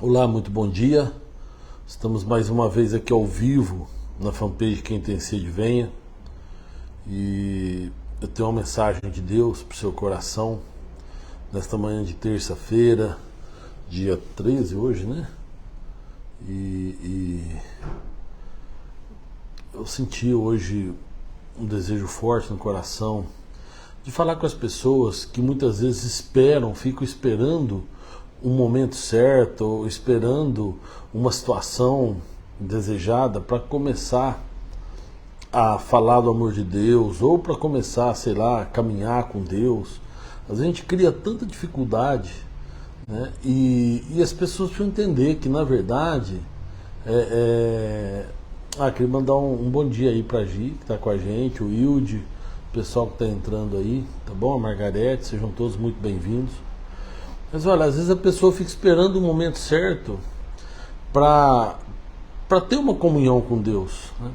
Olá, muito bom dia. Estamos mais uma vez aqui ao vivo na fanpage Quem Tem Sede Venha. E eu tenho uma mensagem de Deus para o seu coração nesta manhã de terça-feira, dia 13 hoje, né? E eu senti hoje um desejo forte no coração de falar com as pessoas que muitas vezes ficam esperando um momento certo, ou esperando uma situação desejada para começar a falar do amor de Deus, ou para começar, sei lá, a caminhar com Deus. A gente cria tanta dificuldade, né? E as pessoas precisam entender que, na verdade, queria mandar um bom dia aí para a Gi, que está com a gente, o Hilde, o pessoal que está entrando aí, tá bom? A Margarete, sejam todos muito bem-vindos. Mas olha, às vezes a pessoa fica esperando o momento certo para ter uma comunhão com Deus, né?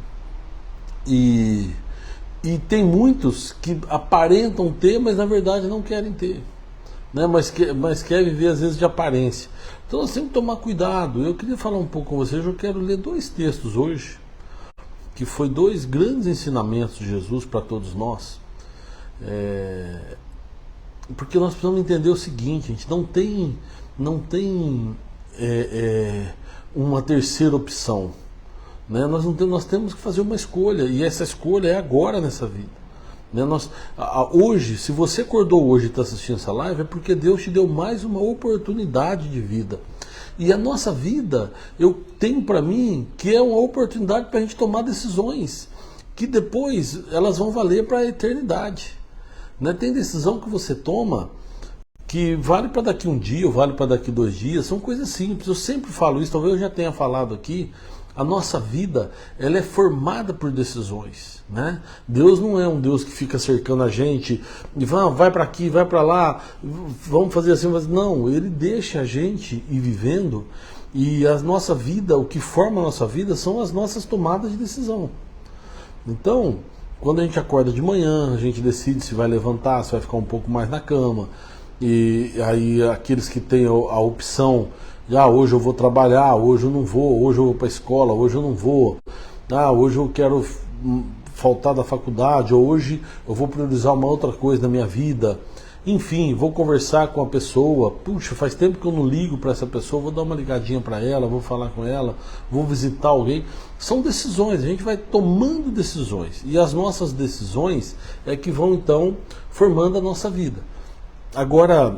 E tem muitos que aparentam ter, mas na verdade não querem ter, né? Mas quer viver às vezes de aparência. Então nós temos que tomar cuidado. Eu queria falar um pouco com vocês. Eu quero ler 2 textos hoje, que foi 2 grandes ensinamentos de Jesus para todos nós. Porque nós precisamos entender o seguinte: a gente não tem uma terceira opção, né? Nós temos que fazer uma escolha, e essa escolha é agora nessa vida, né? Hoje, se você acordou hoje e está assistindo essa live, é porque Deus te deu mais uma oportunidade de vida. E a nossa vida, eu tenho para mim que é uma oportunidade para a gente tomar decisões que depois elas vão valer para a eternidade, né? Tem decisão que você toma que vale para daqui um dia ou vale para daqui 2 dias. São coisas simples. Eu sempre falo isso, talvez eu já tenha falado aqui. A nossa vida, ela é formada por decisões, né? Deus não é um Deus que fica cercando a gente e vai para aqui, vai para lá, vamos fazer assim, mas não, Ele deixa a gente ir vivendo. E a nossa vida, o que forma a nossa vida são as nossas tomadas de decisão. Então, quando a gente acorda de manhã, a gente decide se vai levantar, se vai ficar um pouco mais na cama. E aí aqueles que têm a opção, hoje eu vou trabalhar, hoje eu não vou, hoje eu vou para a escola, hoje eu não vou, hoje eu quero faltar da faculdade, ou hoje eu vou priorizar uma outra coisa na minha vida. Enfim, vou conversar com a pessoa. Puxa, faz tempo que eu não ligo para essa pessoa, vou dar uma ligadinha para ela, vou falar com ela, vou visitar alguém. São decisões, a gente vai tomando decisões. E as nossas decisões é que vão então formando a nossa vida. Agora,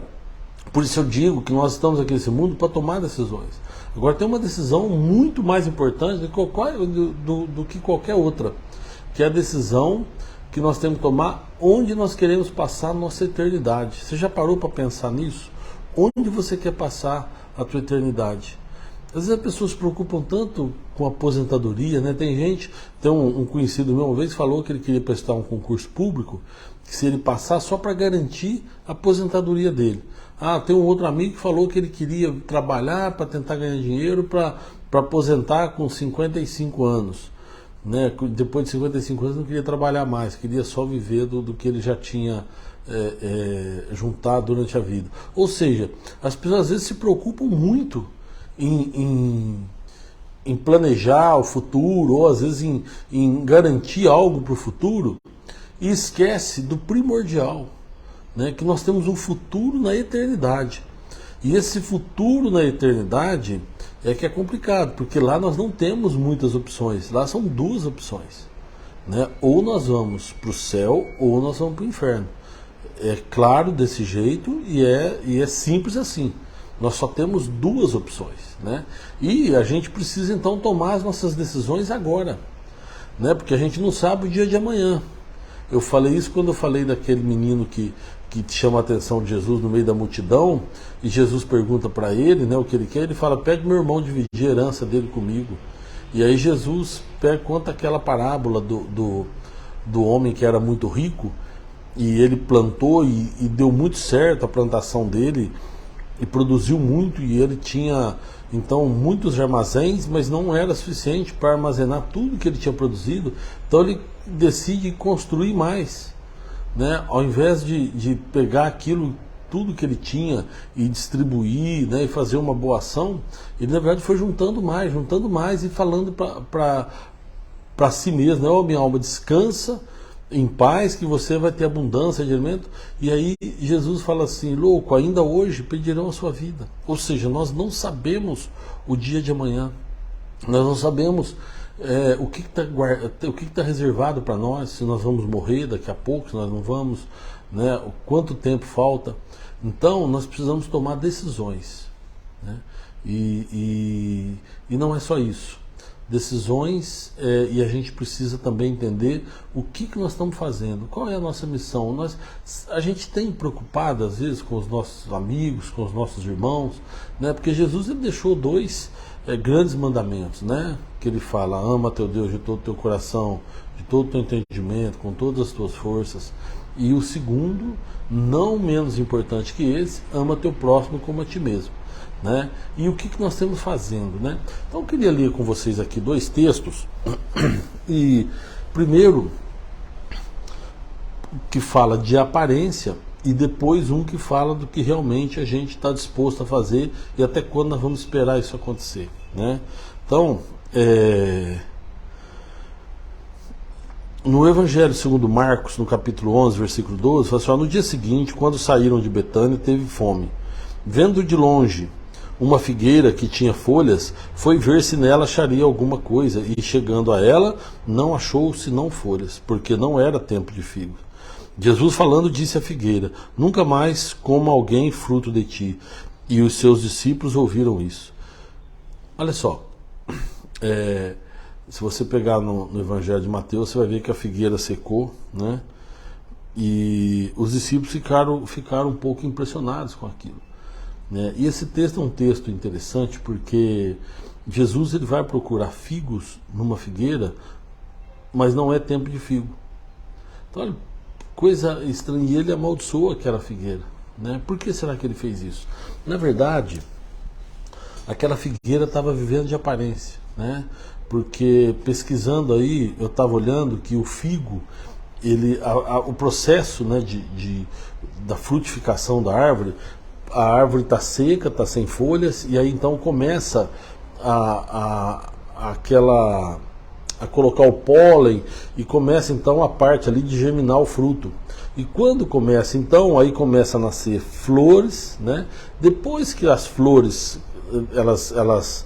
por isso eu digo que nós estamos aqui nesse mundo para tomar decisões. Agora tem uma decisão muito mais importante do que qualquer outra, que é a decisão que nós temos que tomar onde nós queremos passar a nossa eternidade. Você já parou para pensar nisso? Onde você quer passar a tua eternidade? Às vezes as pessoas se preocupam tanto com a aposentadoria, né? Tem um conhecido meu uma vez falou que ele queria prestar um concurso público, que se ele passar só para garantir a aposentadoria dele. Tem um outro amigo que falou que ele queria trabalhar para tentar ganhar dinheiro para aposentar com 55 anos. Né? Depois de 55 anos não queria trabalhar mais, queria só viver do que ele já tinha juntado durante a vida. Ou seja, as pessoas às vezes se preocupam muito em planejar o futuro, ou às vezes em garantir algo para o futuro, e esquece do primordial, né? Que nós temos um futuro na eternidade. E esse futuro na eternidade é que é complicado, porque lá nós não temos muitas opções. Lá são 2 opções, né? Ou nós vamos para o céu, ou nós vamos para o inferno. É claro desse jeito e é simples assim. Nós só temos 2 opções, né? E a gente precisa então tomar as nossas decisões agora, né? Porque a gente não sabe o dia de amanhã. Eu falei isso quando eu falei daquele menino que chama a atenção de Jesus no meio da multidão, e Jesus pergunta para ele, né, o que ele quer. Ele fala: pede meu irmão dividir a herança dele comigo. E aí Jesus conta aquela parábola do homem que era muito rico, e ele plantou e deu muito certo a plantação dele, e produziu muito, e ele tinha então muitos armazéns, mas não era suficiente para armazenar tudo que ele tinha produzido. Então ele decide construir mais, né? Ao invés de pegar aquilo tudo que ele tinha e distribuir, né, e fazer uma boa ação, ele na verdade foi juntando mais e falando para si mesmo, né? Ó, minha alma, descansa em paz, que você vai ter abundância de alimento. E aí Jesus fala assim: louco, ainda hoje pedirão a sua vida. Ou seja, nós não sabemos o dia de amanhã, nós não sabemos o que está reservado para nós, se nós vamos morrer daqui a pouco, se nós não vamos, né, o quanto tempo falta. Então nós precisamos tomar decisões, né? E não é só isso. Decisões, e a gente precisa também entender o que nós estamos fazendo, qual é a nossa missão. A gente tem preocupado às vezes com os nossos amigos, com os nossos irmãos, né? Porque Jesus ele deixou dois grandes mandamentos, né? Que ele fala: ama teu Deus de todo o teu coração, de todo o teu entendimento, com todas as tuas forças. E o segundo, não menos importante que esse, ama teu próximo como a ti mesmo. Né? E o que nós estamos fazendo, né? Então eu queria ler com vocês aqui dois textos. E primeiro que fala de aparência, e depois um que fala do que realmente a gente está disposto a fazer e até quando nós vamos esperar isso acontecer, né? Então no Evangelho segundo Marcos, no capítulo 11, versículo 12, fala assim: no dia seguinte, quando saíram de Betânia, teve fome. Vendo de longe uma figueira que tinha folhas, foi ver se nela acharia alguma coisa, e chegando a ela, não achou senão folhas, porque não era tempo de figo. Jesus falando disse à figueira: nunca mais coma alguém fruto de ti. E os seus discípulos ouviram isso. Olha só, se você pegar no Evangelho de Mateus, você vai ver que a figueira secou, né? E os discípulos ficaram um pouco impressionados com aquilo. E esse texto é um texto interessante porque Jesus ele vai procurar figos numa figueira, mas não é tempo de figo. Então, olha, coisa estranha, e ele amaldiçoou aquela figueira, né? Por que será que ele fez isso? Na verdade, aquela figueira estava vivendo de aparência, né? Porque pesquisando aí, eu estava olhando que o figo, o processo, né, da frutificação da árvore, a árvore está seca, está sem folhas, e aí então começa a colocar o pólen, e começa então a parte ali de germinar o fruto. E quando começa então, aí começa a nascer flores, né? Depois que as flores elas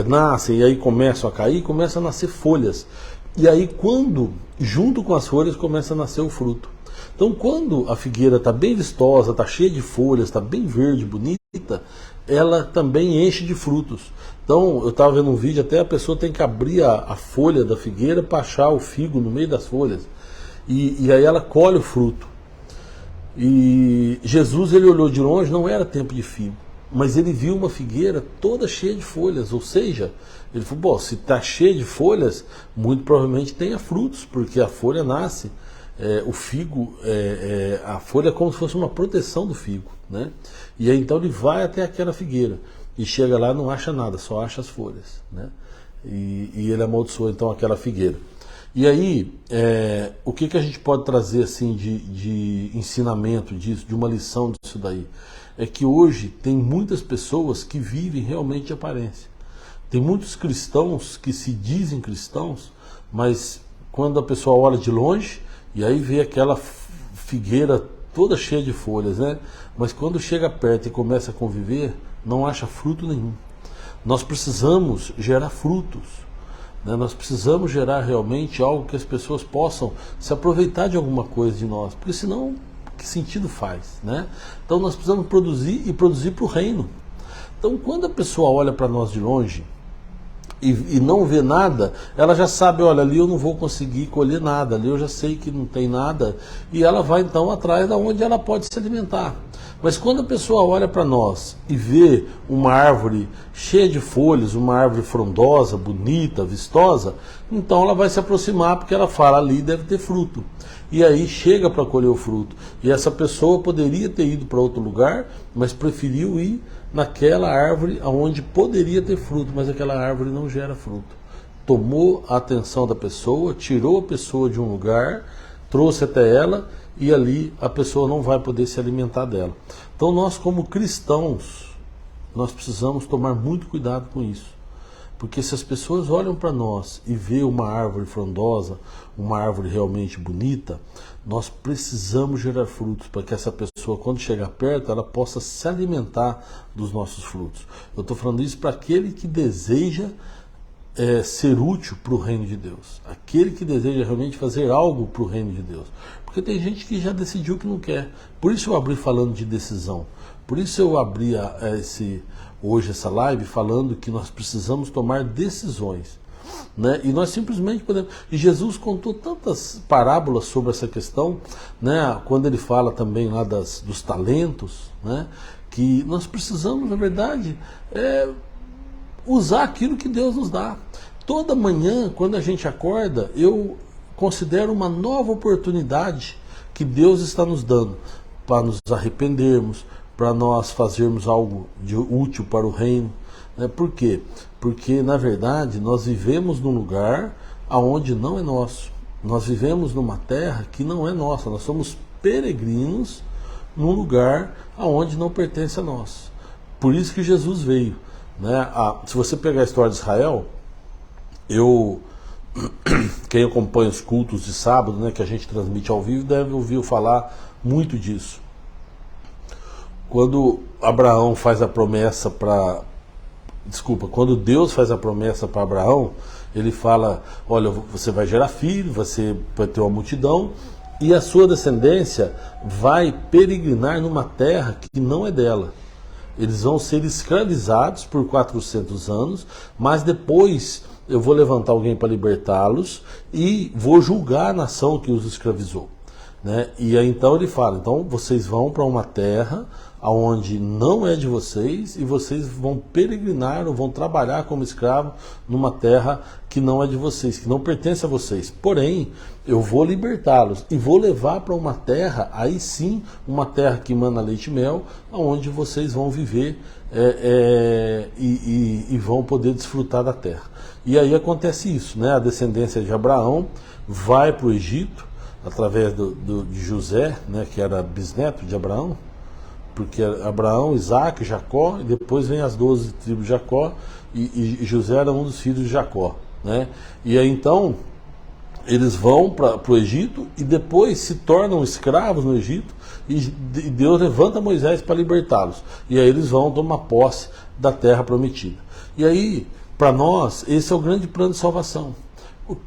nascem e aí começam a cair, começam a nascer folhas. E aí quando, junto com as folhas, começa a nascer o fruto. Então, quando a figueira está bem vistosa, está cheia de folhas, está bem verde, bonita, ela também enche de frutos. Então, eu estava vendo um vídeo, até a pessoa tem que abrir a folha da figueira para achar o figo no meio das folhas. E aí ela colhe o fruto. E Jesus, ele olhou de longe, não era tempo de figo, mas ele viu uma figueira toda cheia de folhas, ou seja, ele falou: bom, se está cheia de folhas, muito provavelmente tenha frutos, porque a folha nasce. O figo, a folha é como se fosse uma proteção do figo, né? E aí então ele vai até aquela figueira e chega lá, não acha nada, só acha as folhas, né? E ele amaldiçoa então aquela figueira. E aí o que a gente pode trazer assim de ensinamento disso, de uma lição disso daí, é que hoje tem muitas pessoas que vivem realmente de aparência. Tem muitos cristãos que se dizem cristãos, mas quando a pessoa olha de longe e aí vê aquela figueira toda cheia de folhas, né? Mas quando chega perto e começa a conviver, não acha fruto nenhum. Nós precisamos gerar frutos, né? Nós precisamos gerar realmente algo que as pessoas possam se aproveitar de alguma coisa de nós, porque senão, que sentido faz, né? Então nós precisamos produzir e produzir para o reino. Então quando a pessoa olha para nós de longe e não vê nada, ela já sabe: olha, ali eu não vou conseguir colher nada, ali eu já sei que não tem nada, e ela vai então atrás da onde ela pode se alimentar. Mas quando a pessoa olha para nós e vê uma árvore cheia de folhas, uma árvore frondosa, bonita, vistosa, então ela vai se aproximar, porque ela fala: ali deve ter fruto. E aí chega para colher o fruto. E essa pessoa poderia ter ido para outro lugar, mas preferiu ir naquela árvore onde poderia ter fruto, mas aquela árvore não gera fruto. Tomou a atenção da pessoa, tirou a pessoa de um lugar trouxe até ela e ali a pessoa não vai poder se alimentar dela. Então nós, como cristãos, nós precisamos tomar muito cuidado com isso. Porque se as pessoas olham para nós e vê uma árvore frondosa, uma árvore realmente bonita, nós precisamos gerar frutos para que essa pessoa, quando chegar perto, ela possa se alimentar dos nossos frutos. Eu estou falando isso para aquele que deseja ser útil para o reino de Deus. Aquele que deseja realmente fazer algo para o reino de Deus. Porque tem gente que já decidiu que não quer. Por isso eu abri falando de decisão. Por isso eu abri hoje essa live falando que nós precisamos tomar decisões. Né? E nós simplesmente podemos... E Jesus contou tantas parábolas sobre essa questão, né? Quando ele fala também lá dos talentos, né? Que nós precisamos, na verdade, usar aquilo que Deus nos dá. Toda manhã, quando a gente acorda, eu considero uma nova oportunidade que Deus está nos dando para nos arrependermos, para nós fazermos algo de útil para o reino. Né? Por quê? Porque, na verdade, nós vivemos num lugar onde não é nosso. Nós vivemos numa terra que não é nossa. Nós somos peregrinos num lugar onde não pertence a nós. Por isso que Jesus veio. Né? Se você pegar a história de Israel, quem acompanha os cultos de sábado, né, que a gente transmite ao vivo, deve ouvir eu falar muito disso. Quando Abraão faz a promessa quando Deus faz a promessa para Abraão, ele fala: olha, você vai gerar filho, você vai ter uma multidão, e a sua descendência vai peregrinar numa terra que não é dela. Eles vão ser escravizados por 400 anos, mas depois eu vou levantar alguém para libertá-los e vou julgar a nação que os escravizou. Né? E aí então ele fala: então vocês vão para uma terra onde não é de vocês e vocês vão peregrinar ou vão trabalhar como escravo numa terra que não é de vocês, que não pertence a vocês. Porém, eu vou libertá-los e vou levar para uma terra, aí sim, uma terra que emana leite e mel, onde vocês vão viver e vão poder desfrutar da terra. E aí acontece isso, né? A descendência de Abraão vai para o Egito, através de José, né, que era bisneto de Abraão, porque Abraão, Isaac, Jacó, e depois vem as 12 tribos de Jacó, e José era um dos filhos de Jacó. Né? E aí então, eles vão para o Egito, e depois se tornam escravos no Egito, e Deus levanta Moisés para libertá-los. E aí eles vão tomar posse da terra prometida. E aí, para nós, esse é o grande plano de salvação.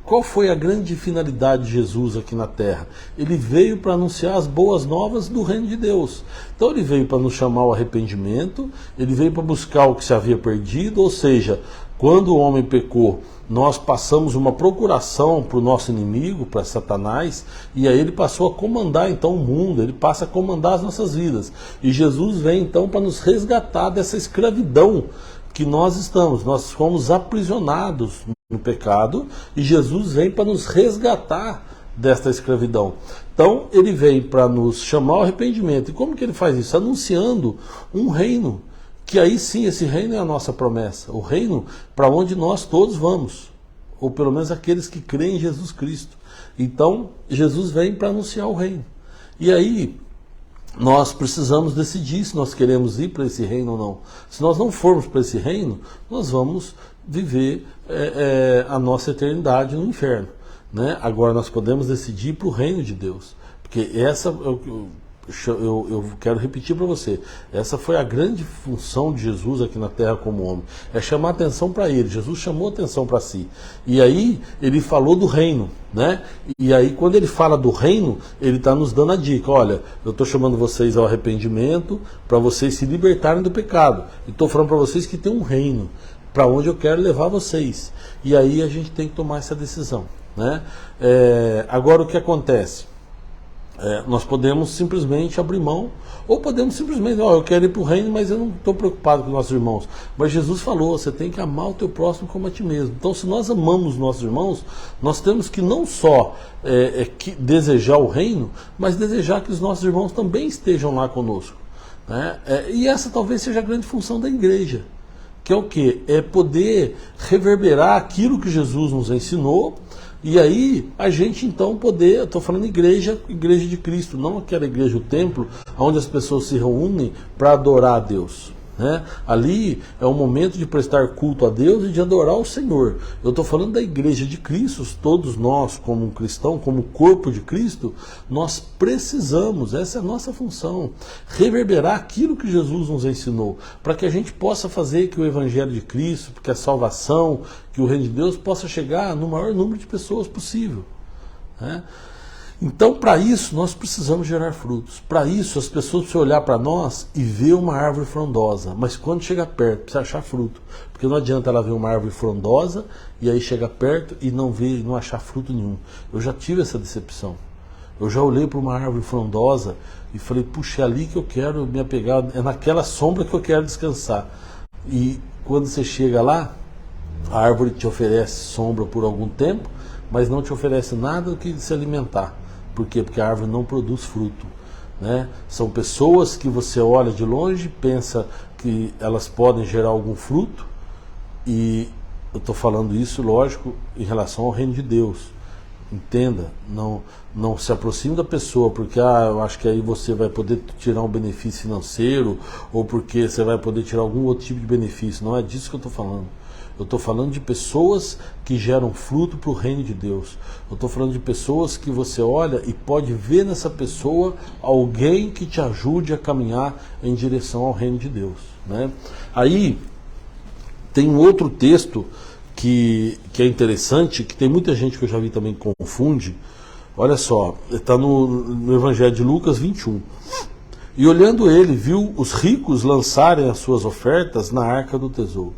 Qual foi a grande finalidade de Jesus aqui na Terra? Ele veio para anunciar as boas novas do reino de Deus. Então ele veio para nos chamar ao arrependimento, ele veio para buscar o que se havia perdido, ou seja, quando o homem pecou, nós passamos uma procuração para o nosso inimigo, para Satanás, e aí ele passou a comandar então o mundo, ele passa a comandar as nossas vidas. E Jesus vem então para nos resgatar dessa escravidão que nós estamos. Nós fomos aprisionados no pecado, e Jesus vem para nos resgatar desta escravidão. Então ele vem para nos chamar ao arrependimento. E como que ele faz isso? Anunciando um reino, que aí sim, esse reino é a nossa promessa, o reino para onde nós todos vamos, ou pelo menos aqueles que creem em Jesus Cristo. Então Jesus vem para anunciar o reino. E aí nós precisamos decidir se nós queremos ir para esse reino ou não. Se nós não formos para esse reino, nós vamos viver a nossa eternidade no inferno. Né? Agora nós podemos decidir para o reino de Deus. Porque essa, eu quero repetir para você, essa foi a grande função de Jesus aqui na Terra como homem. É chamar atenção para ele. Jesus chamou atenção para si. E aí ele falou do reino. Né? E aí quando ele fala do reino, ele está nos dando a dica: olha, eu estou chamando vocês ao arrependimento para vocês se libertarem do pecado. E estou falando para vocês que tem um reino para onde eu quero levar vocês. E aí a gente tem que tomar essa decisão. Né? Agora o que acontece? Nós podemos simplesmente abrir mão, ou podemos simplesmente: eu quero ir para o reino, mas eu não estou preocupado com nossos irmãos. Mas Jesus falou: você tem que amar o teu próximo como a ti mesmo. Então, se nós amamos os nossos irmãos, nós temos que não só desejar o reino, mas desejar que os nossos irmãos também estejam lá conosco. Né? E essa talvez seja a grande função da igreja. que é o quê? É poder reverberar aquilo que Jesus nos ensinou, e aí a gente então poder, eu estou falando igreja de Cristo, não aquela igreja, o templo, onde as pessoas se reúnem para adorar a Deus. Né? Ali é um momento de prestar culto a Deus e de adorar o Senhor. Eu estou falando da igreja de Cristo. Todos nós, como um cristão, como corpo de Cristo, nós precisamos, essa é a nossa função, reverberar aquilo que Jesus nos ensinou, para que a gente possa fazer que o Evangelho de Cristo, que a salvação, que o reino de Deus possa chegar no maior número de pessoas possível. Né? Então, para isso, nós precisamos gerar frutos. Para isso, as pessoas precisam olhar para nós e ver uma árvore frondosa. Mas quando chega perto, precisa achar fruto. Porque não adianta ela ver uma árvore frondosa e aí chega perto e não ver, não achar fruto nenhum. Eu já tive essa decepção. Eu já olhei para uma árvore frondosa e falei, puxa, é ali que eu quero me apegar, é naquela sombra que eu quero descansar. E quando você chega lá, a árvore te oferece sombra por algum tempo, mas não te oferece nada do que se alimentar. Por quê? Porque a árvore não produz fruto. Né? São pessoas que você olha de longe, pensa que elas podem gerar algum fruto, e eu estou falando isso, lógico, em relação ao reino de Deus. Entenda, não se aproxime da pessoa porque eu acho que aí você vai poder tirar um benefício financeiro, ou porque você vai poder tirar algum outro tipo de benefício. Não é disso que eu estou falando. Eu estou falando de pessoas que geram fruto para o reino de Deus. Eu estou falando de pessoas que você olha e pode ver nessa pessoa alguém que te ajude a caminhar em direção ao reino de Deus. Né? Aí tem um outro texto que é interessante, que tem muita gente que eu já vi também confunde. Olha só, está no Evangelho de Lucas 21. E olhando ele, viu os ricos lançarem as suas ofertas na arca do tesouro.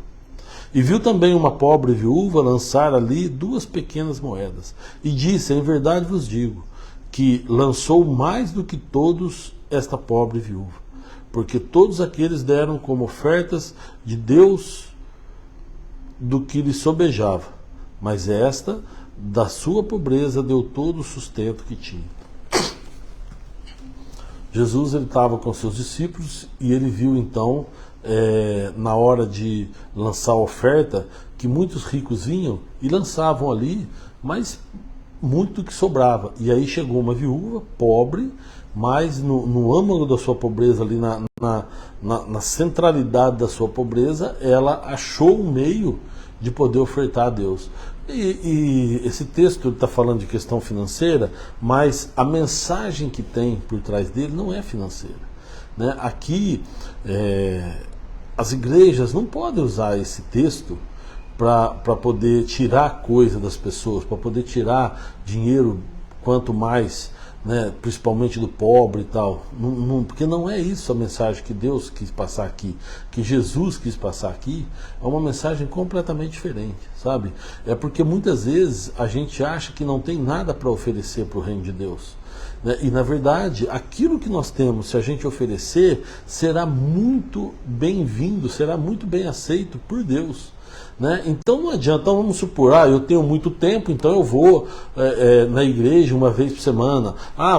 E viu também uma pobre viúva lançar ali 2 pequenas moedas. E disse, em verdade vos digo, que lançou mais do que todos esta pobre viúva. Porque todos aqueles deram como ofertas de Deus do que lhe sobejava. Mas esta, da sua pobreza, deu todo o sustento que tinha. Jesus estava com seus discípulos e ele viu então, na hora de lançar a oferta, que muitos ricos vinham e lançavam ali, mas muito que sobrava. E aí chegou uma viúva pobre, mas no âmago da sua pobreza, ali na centralidade da sua pobreza, ela achou um meio de poder ofertar a Deus. E esse texto está falando de questão financeira, mas a mensagem que tem por trás dele não é financeira. Né? Aqui, as igrejas não podem usar esse texto para poder tirar coisa das pessoas, para poder tirar dinheiro, quanto mais, né, principalmente do pobre e tal. Porque não é isso a mensagem que Deus quis passar aqui, que Jesus quis passar aqui. É uma mensagem completamente diferente, sabe? É porque muitas vezes a gente acha que não tem nada para oferecer para o reino de Deus. E na verdade, aquilo que nós temos, se a gente oferecer, será muito bem-vindo, será muito bem aceito por Deus. Né? Então não adianta, então vamos supor, eu tenho muito tempo, então eu vou na igreja uma vez por semana.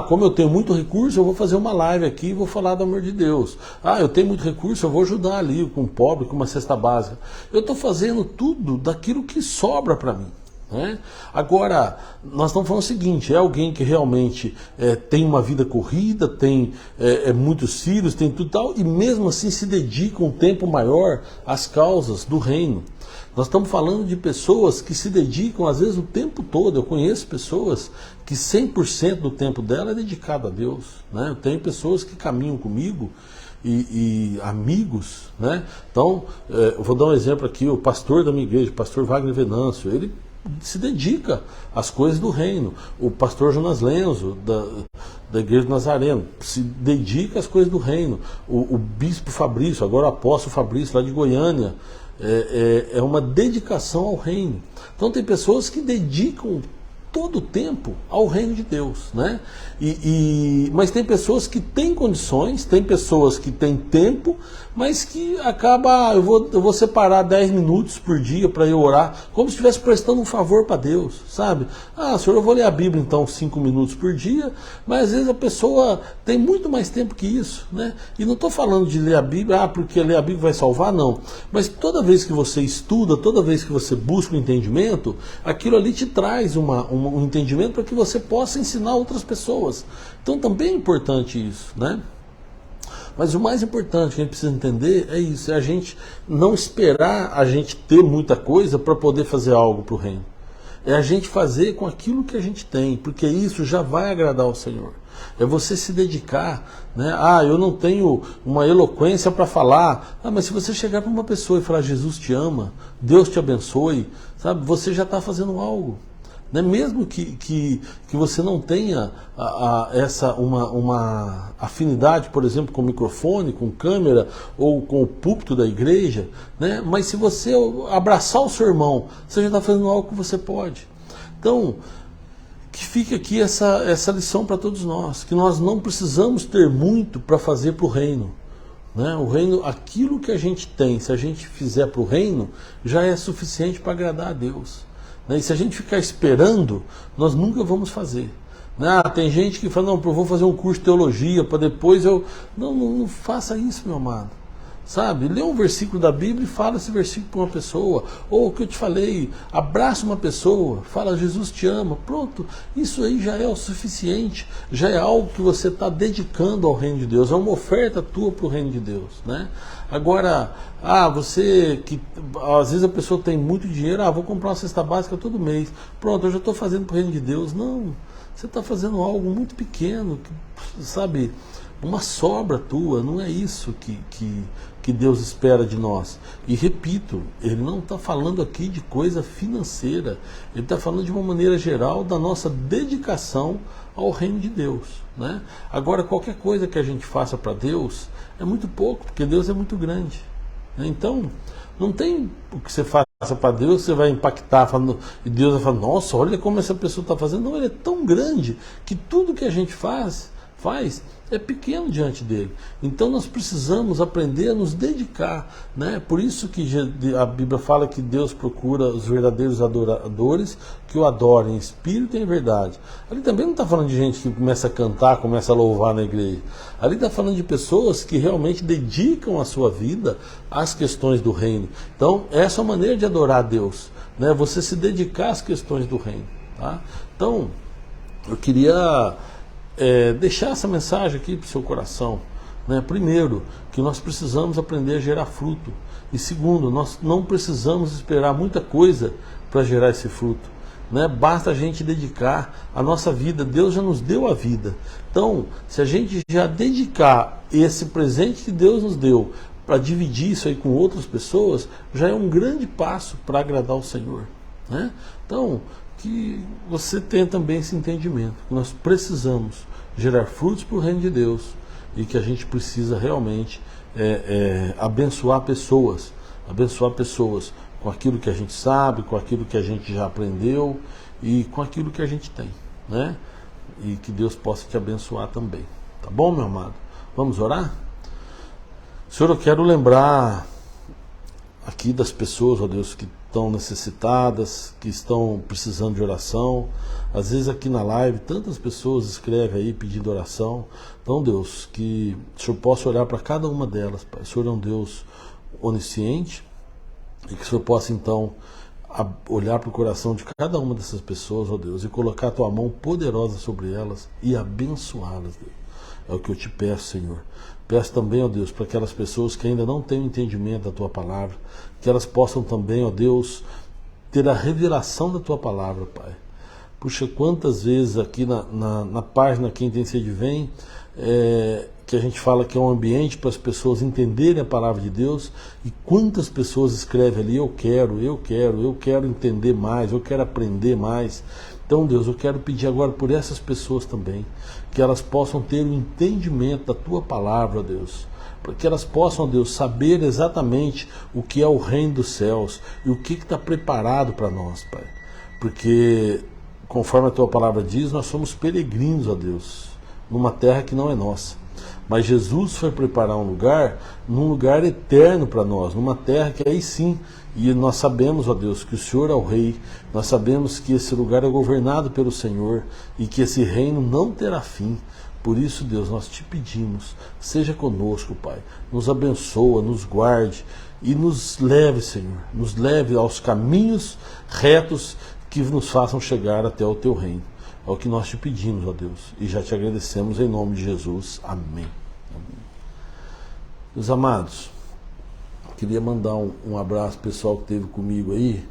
Como eu tenho muito recurso, eu vou fazer uma live aqui e vou falar do amor de Deus. Eu tenho muito recurso, eu vou ajudar ali com o pobre, com uma cesta básica. Eu estou fazendo tudo daquilo que sobra para mim. Né? Agora, nós estamos falando o seguinte, é alguém que realmente tem uma vida corrida, tem muitos filhos, tem tudo tal, e mesmo assim se dedica um tempo maior às causas do reino. Nós estamos falando de pessoas que se dedicam às vezes o tempo todo. Eu conheço pessoas que 100% do tempo dela é dedicado a Deus. Né? Eu tenho pessoas que caminham comigo e amigos. Né? Então, eu vou dar um exemplo aqui, o pastor da minha igreja, o pastor Wagner Venâncio, ele se dedica às coisas do reino. O pastor Jonas Lenzo, da igreja do Nazareno, se dedica às coisas do reino. O bispo Fabrício, agora o apóstolo Fabrício, lá de Goiânia, é uma dedicação ao reino. Então tem pessoas que dedicam todo o tempo ao reino de Deus, né? Mas tem pessoas que têm condições, tem pessoas que têm tempo, mas que acaba, eu vou separar 10 minutos por dia para eu orar, como se estivesse prestando um favor para Deus, sabe? Ah, senhor, eu vou ler a Bíblia então 5 minutos por dia, mas às vezes a pessoa tem muito mais tempo que isso, né? E não estou falando de ler a Bíblia, porque ler a Bíblia vai salvar, não. Mas toda vez que você estuda, toda vez que você busca o entendimento, aquilo ali te traz um entendimento para que você possa ensinar outras pessoas. Então também é importante isso, né? Mas o mais importante que a gente precisa entender é isso, é a gente não esperar a gente ter muita coisa para poder fazer algo para o reino. É a gente fazer com aquilo que a gente tem, porque isso já vai agradar ao Senhor. É você se dedicar, né? Ah, eu não tenho uma eloquência para falar. Ah, mas se você chegar para uma pessoa e falar Jesus te ama, Deus te abençoe, sabe? Você já está fazendo algo. Né? Mesmo que você não tenha uma afinidade, por exemplo, com o microfone, com câmera ou com o púlpito da igreja, né? Mas se você abraçar o seu irmão, você já está fazendo algo que você pode. Então, que fique aqui essa lição para todos nós, que nós não precisamos ter muito para fazer para o reino. Né? O reino, aquilo que a gente tem, se a gente fizer para o reino, já é suficiente para agradar a Deus. E se a gente ficar esperando, nós nunca vamos fazer. Tem gente que fala, não, eu vou fazer um curso de teologia para depois eu... Não faça isso, meu amado. Sabe? Lê um versículo da Bíblia e fala esse versículo para uma pessoa. Ou o que eu te falei, abraça uma pessoa, fala Jesus te ama. Pronto, isso aí já é o suficiente. Já é algo que você está dedicando ao reino de Deus. É uma oferta tua para o reino de Deus, né? Agora, você que às vezes a pessoa tem muito dinheiro, vou comprar uma cesta básica todo mês. Pronto, eu já estou fazendo para o reino de Deus. Não, você está fazendo algo muito pequeno, sabe? Uma sobra tua, não é isso que Deus espera de nós. E repito, ele não está falando aqui de coisa financeira, ele está falando de uma maneira geral da nossa dedicação ao reino de Deus, né? Agora, qualquer coisa que a gente faça para Deus é muito pouco, porque Deus é muito grande, né? Então, não tem o que você faça para Deus, você vai impactar, e Deus vai falar, nossa, olha como essa pessoa está fazendo. Não, ele é tão grande que tudo que a gente faz é pequeno diante dele. Então nós precisamos aprender a nos dedicar, né? Por isso que a Bíblia fala que Deus procura os verdadeiros adoradores que o adorem em espírito e em verdade. Ali também não está falando de gente que começa a cantar, começa a louvar na igreja. Ali está falando de pessoas que realmente dedicam a sua vida às questões do reino. Então essa é a maneira de adorar a Deus, né? Você se dedicar às questões do reino, tá? Então eu queria deixar essa mensagem aqui para o seu coração, né? Primeiro, que nós precisamos aprender a gerar fruto. E segundo, nós não precisamos esperar muita coisa para gerar esse fruto, né? Basta a gente dedicar a nossa vida. Deus já nos deu a vida. Então, se a gente já dedicar esse presente que Deus nos deu para dividir isso aí com outras pessoas, já é um grande passo para agradar o Senhor, né? Então, que você tenha também esse entendimento, que nós precisamos gerar frutos para o reino de Deus e que a gente precisa realmente abençoar pessoas com aquilo que a gente sabe, com aquilo que a gente já aprendeu e com aquilo que a gente tem, né? E que Deus possa te abençoar também, tá bom, meu amado? Vamos orar? Senhor, eu quero lembrar aqui das pessoas, ó Deus, que estão necessitadas, que estão precisando de oração. Às vezes aqui na live, tantas pessoas escrevem aí pedindo oração. Então, Deus, que o Senhor possa olhar para cada uma delas, Pai. O Senhor é um Deus onisciente e que o Senhor possa, então, olhar para o coração de cada uma dessas pessoas, ó Deus, e colocar a Tua mão poderosa sobre elas e abençoá-las, Deus. É o que eu te peço, Senhor. Peço também, ó Deus, para aquelas pessoas que ainda não têm o entendimento da Tua palavra, que elas possam também, ó Deus, ter a revelação da Tua palavra, Pai. Puxa, quantas vezes aqui na página Quem Tem Sede Vem, que a gente fala que é um ambiente para as pessoas entenderem a palavra de Deus, e quantas pessoas escrevem ali, eu quero entender mais, eu quero aprender mais. Então, Deus, eu quero pedir agora por essas pessoas também, que elas possam ter o entendimento da Tua palavra, Deus, para que elas possam, Deus, saber exatamente o que é o reino dos céus e o que está preparado para nós, Pai. Porque conforme a tua palavra diz, nós somos peregrinos, ó Deus, numa terra que não é nossa. Mas Jesus foi preparar um lugar, num lugar eterno para nós, numa terra que aí sim, e nós sabemos, ó Deus, que o Senhor é o Rei, nós sabemos que esse lugar é governado pelo Senhor e que esse reino não terá fim. Por isso, Deus, nós te pedimos, seja conosco, Pai, nos abençoa, nos guarde e nos leve, Senhor, nos leve aos caminhos retos que nos façam chegar até o teu reino. É o que nós te pedimos, ó Deus, e já te agradecemos em nome de Jesus. Amém. Meus amados, queria mandar um abraço pessoal que esteve comigo aí.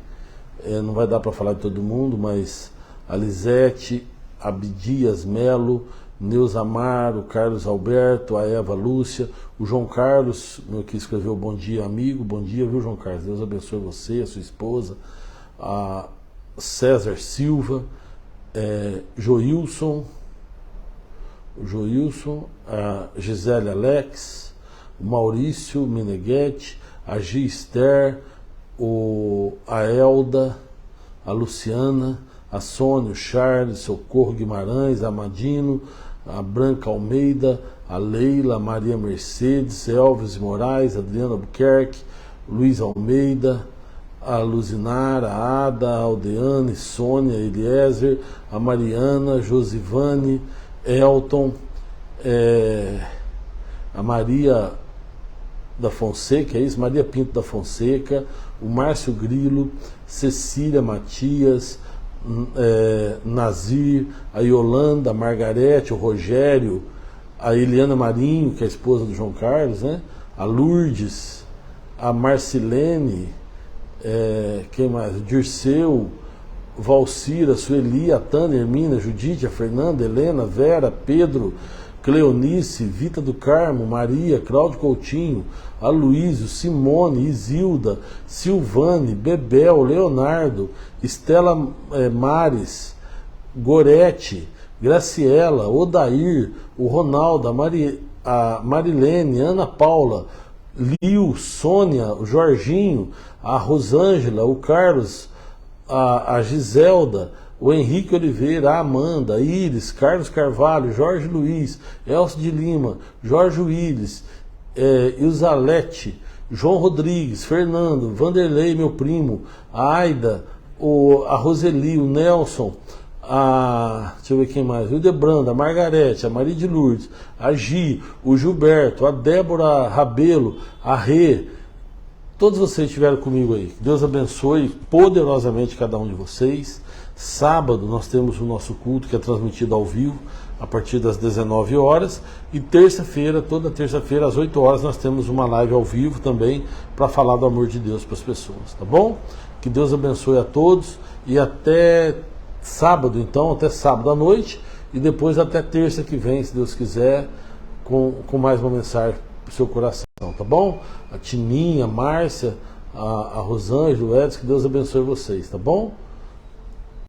Não vai dar para falar de todo mundo, mas a Lisete, Abdias Melo, Neuza Amaro, Carlos Alberto, a Eva Lúcia, o João Carlos, meu que escreveu bom dia, amigo, bom dia, viu, João Carlos? Deus abençoe você, a sua esposa, a César Silva, Joilson, a Gisele Alex, o Maurício Meneghetti, a Gister, a Elda, a Luciana, a Sônia, o Charles, Socorro Guimarães, a Madino, a Branca Almeida, a Leila, a Maria Mercedes, Elvis Moraes, Adriana Albuquerque, Luiz Almeida, a Luzinara, a Ada, a Aldeane, Sônia, Eliezer, a Mariana, Josivane, Elton, a Maria da Fonseca, é isso? Maria Pinto da Fonseca, o Márcio Grilo, Cecília Matias, Nazir, a Yolanda, a Margarete, o Rogério, a Eliana Marinho, que é a esposa do João Carlos, né? A Lourdes, a Marcilene, quem mais? O Dirceu, Valcira, Sueli, a Tânia, Hermina, Judite, a Fernanda, Helena, Vera, Pedro, Cleonice, Vita do Carmo, Maria, Cláudio Coutinho, Aloísio, Simone, Isilda, Silvane, Bebel, Leonardo, Estela Mares, Gorete, Graciela, Odair, o Ronaldo, a Marilene, Ana Paula, Lil, Sônia, o Jorginho, a Rosângela, o Carlos, a Giselda, o Henrique Oliveira, a Amanda, a Iris, Carlos Carvalho, Jorge Luiz, Elcio de Lima, Jorge Willis, Ilzalete, João Rodrigues, Fernando, Vanderlei, meu primo, a Aida, a Roseli, o Nelson, deixa eu ver quem mais, o Debranda, a Margarete, a Maria de Lourdes, a Gi, o Gilberto, a Débora Rabelo, a Rê, todos vocês estiveram comigo aí. Deus abençoe poderosamente cada um de vocês. Sábado nós temos o nosso culto que é transmitido ao vivo a partir das 19 horas e terça-feira, toda terça-feira às 8 horas nós temos uma live ao vivo também para falar do amor de Deus para as pessoas, tá bom? Que Deus abençoe a todos e até sábado então, até sábado à noite e depois até terça que vem, se Deus quiser, com mais uma mensagem para o seu coração, tá bom? A Tininha, a Márcia, a Rosângela, o Edson, que Deus abençoe vocês, tá bom?